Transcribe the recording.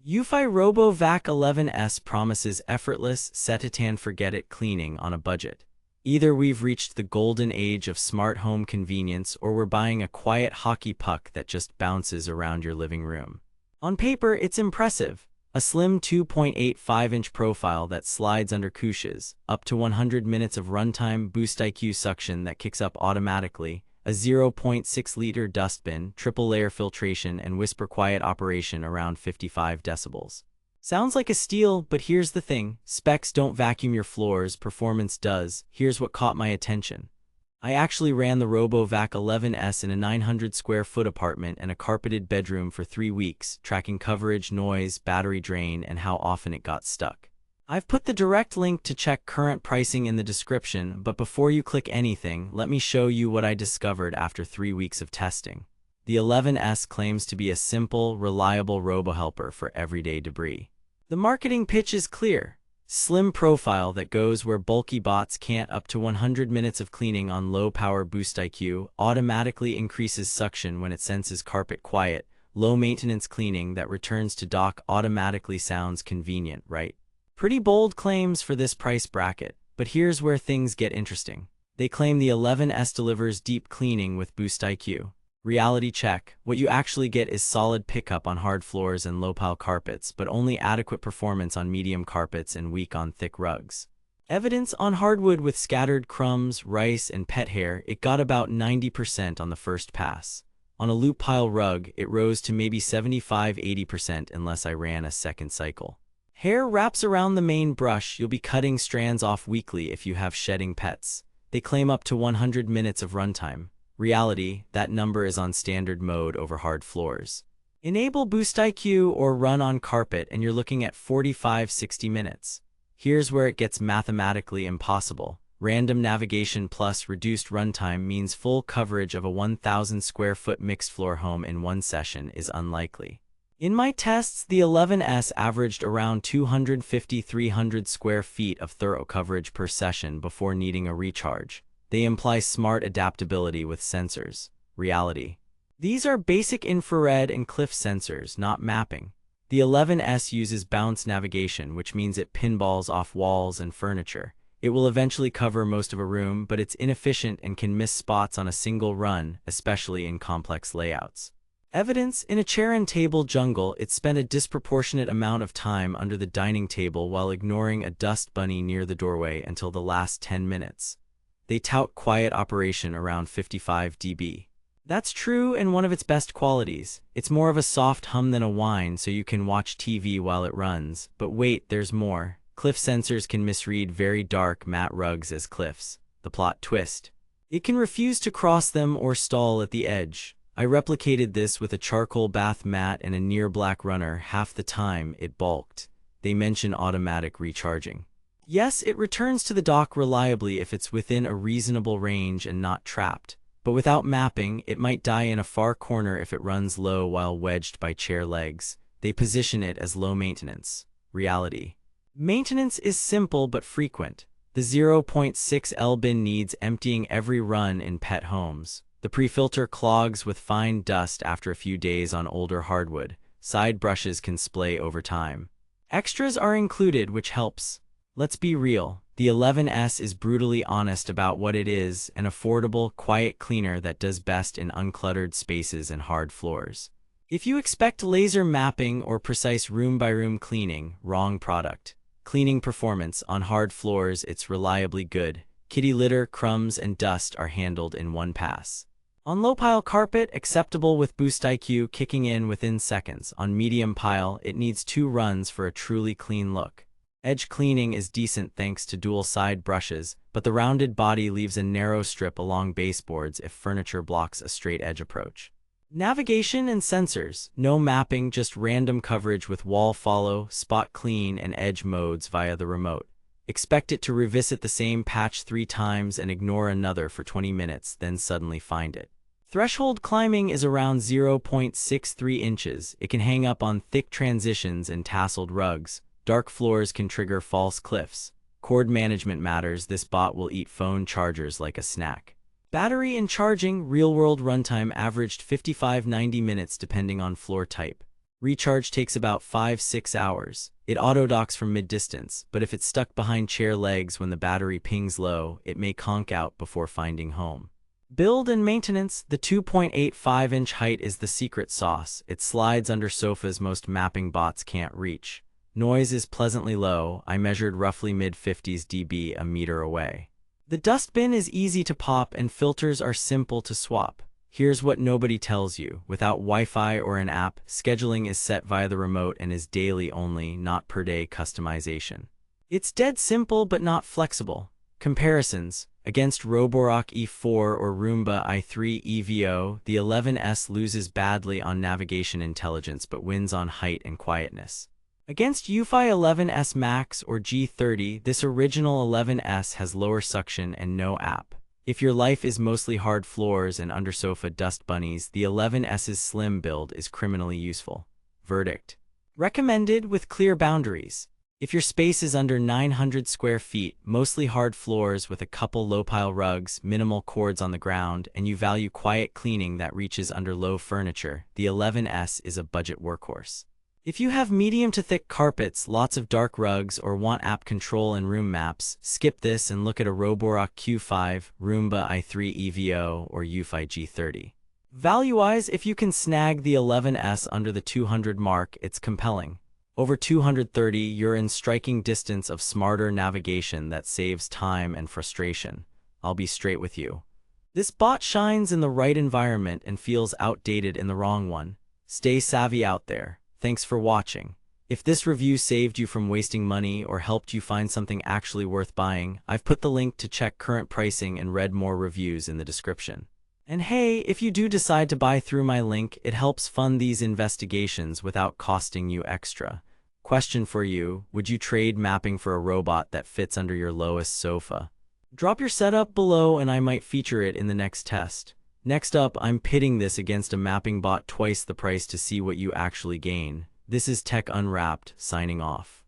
Eufy RoboVac 11S promises effortless, set-it-and-forget-it cleaning on a budget. Either we've reached the golden age of smart home convenience or we're buying a quiet hockey puck that just bounces around your living room. On paper, it's impressive. A slim 2.85-inch profile that slides under couches, up to 100 minutes of runtime BoostIQ suction that kicks up automatically, a 0.6-liter dustbin, triple-layer filtration, and whisper-quiet operation around 55 decibels. Sounds like a steal, but here's the thing. Specs don't vacuum your floors, performance does. Here's what caught my attention. I actually ran the RoboVac 11S in a 900-square-foot apartment and a carpeted bedroom for 3 weeks, tracking coverage, noise, battery drain, and how often it got stuck. I've put the direct link to check current pricing in the description, but before you click anything, let me show you what I discovered after 3 weeks of testing. The 11S claims to be a simple, reliable robo-helper for everyday debris. The marketing pitch is clear. Slim profile that goes where bulky bots can't, up to 100 minutes of cleaning on low-power BoostIQ, automatically increases suction when it senses carpet quiet, low-maintenance cleaning that returns to dock automatically. Sounds convenient, right? Pretty bold claims for this price bracket, but here's where things get interesting. They claim the 11S delivers deep cleaning with BoostIQ. Reality check. What you actually get is solid pickup on hard floors and low-pile carpets, but only adequate performance on medium carpets and weak on thick rugs. Evidence on hardwood with scattered crumbs, rice, and pet hair, it got about 90% on the first pass. On a loop pile rug, it rose to maybe 75–80% unless I ran a second cycle. Hair wraps around the main brush. You'll be cutting strands off weekly if you have shedding pets. They claim up to 100 minutes of runtime. Reality, that number is on standard mode over hard floors. Enable BoostIQ or run on carpet and you're looking at 45–60 minutes. Here's where it gets mathematically impossible. Random navigation plus reduced runtime means full coverage of a 1,000-square-foot mixed-floor home in one session is unlikely. In my tests, the 11S averaged around 250–300 square feet of thorough coverage per session before needing a recharge. They imply smart adaptability with sensors. Reality. These are basic infrared and cliff sensors, not mapping. The 11S uses bounce navigation, which means it pinballs off walls and furniture. It will eventually cover most of a room, but it's inefficient and can miss spots on a single run, especially in complex layouts. Evidence: in a chair and table jungle, it spent a disproportionate amount of time under the dining table while ignoring a dust bunny near the doorway until the last 10 minutes. They tout quiet operation around 55 dB. That's true and one of its best qualities. It's more of a soft hum than a whine, so you can watch TV while it runs. But wait, there's more. Cliff sensors can misread very dark matte rugs as cliffs. The plot twist. It can refuse to cross them or stall at the edge. I replicated this with a charcoal bath mat and a near black runner. Half the time, it balked. They mention automatic recharging. Yes, it returns to the dock reliably if it's within a reasonable range and not trapped. But without mapping, it might die in a far corner if it runs low while wedged by chair legs. They position it as low maintenance. Reality. Maintenance is simple but frequent. The 0.6L bin needs emptying every run in pet homes. The pre-filter clogs with fine dust after a few days on older hardwood. Side brushes can splay over time. Extras are included, which helps. Let's be real. The 11S is brutally honest about what it is: an affordable, quiet cleaner that does best in uncluttered spaces and hard floors. If you expect laser mapping or precise room-by-room cleaning, wrong product. Cleaning performance: on hard floors, it's reliably good. Kitty litter, crumbs, and dust are handled in one pass. On low-pile carpet, acceptable with BoostIQ kicking in within seconds. On medium pile, it needs 2 runs for a truly clean look. Edge cleaning is decent thanks to dual side brushes, but the rounded body leaves a narrow strip along baseboards if furniture blocks a straight edge approach. Navigation and sensors: no mapping, just random coverage with wall follow, spot clean, and edge modes via the remote. Expect it to revisit the same patch 3 times and ignore another for 20 minutes, then suddenly find it. Threshold climbing is around 0.63 inches. It can hang up on thick transitions and tasseled rugs. Dark floors can trigger false cliffs. Cord management matters. This bot will eat phone chargers like a snack. Battery and charging: real-world runtime averaged 55–90 minutes depending on floor type. Recharge takes about 5–6 hours. It auto-docks from mid-distance, but if it's stuck behind chair legs when the battery pings low, it may conk out before finding home. Build and maintenance. The 2.85-inch height is the secret sauce. It slides under sofas most mapping bots can't reach. Noise is pleasantly low. I measured roughly mid-50s dB a meter away. The dustbin is easy to pop and filters are simple to swap. Here's what nobody tells you. Without Wi-Fi or an app, scheduling is set via the remote and is daily only, not per-day customization. It's dead simple but not flexible. Comparisons. Against RoboVac E4 or Roomba i3 EVO, the 11S loses badly on navigation intelligence but wins on height and quietness. Against Eufy 11S Max or G30, this original 11S has lower suction and no app. If your life is mostly hard floors and under-sofa dust bunnies, the 11S's slim build is criminally useful. Verdict. Recommended with clear boundaries. If your space is under 900 square feet, mostly hard floors with a couple low-pile rugs, minimal cords on the ground, and you value quiet cleaning that reaches under low furniture, the 11S is a budget workhorse. If you have medium to thick carpets, lots of dark rugs, or want app control and room maps, skip this and look at a RoboVac Q5, Roomba i3 EVO, or Eufy G30. Value-wise, if you can snag the 11S under the 200 mark, it's compelling. Over 230, you're in striking distance of smarter navigation that saves time and frustration. I'll be straight with you. This bot shines in the right environment and feels outdated in the wrong one. Stay savvy out there. Thanks for watching. If this review saved you from wasting money or helped you find something actually worth buying, I've put the link to check current pricing and read more reviews in the description. And hey, if you do decide to buy through my link, it helps fund these investigations without costing you extra. Question for you, would you trade mapping for a robot that fits under your lowest sofa? Drop your setup below and I might feature it in the next test. Next up, I'm pitting this against a mapping bot twice the price to see what you actually gain. This is Tech Unwrapped, signing off.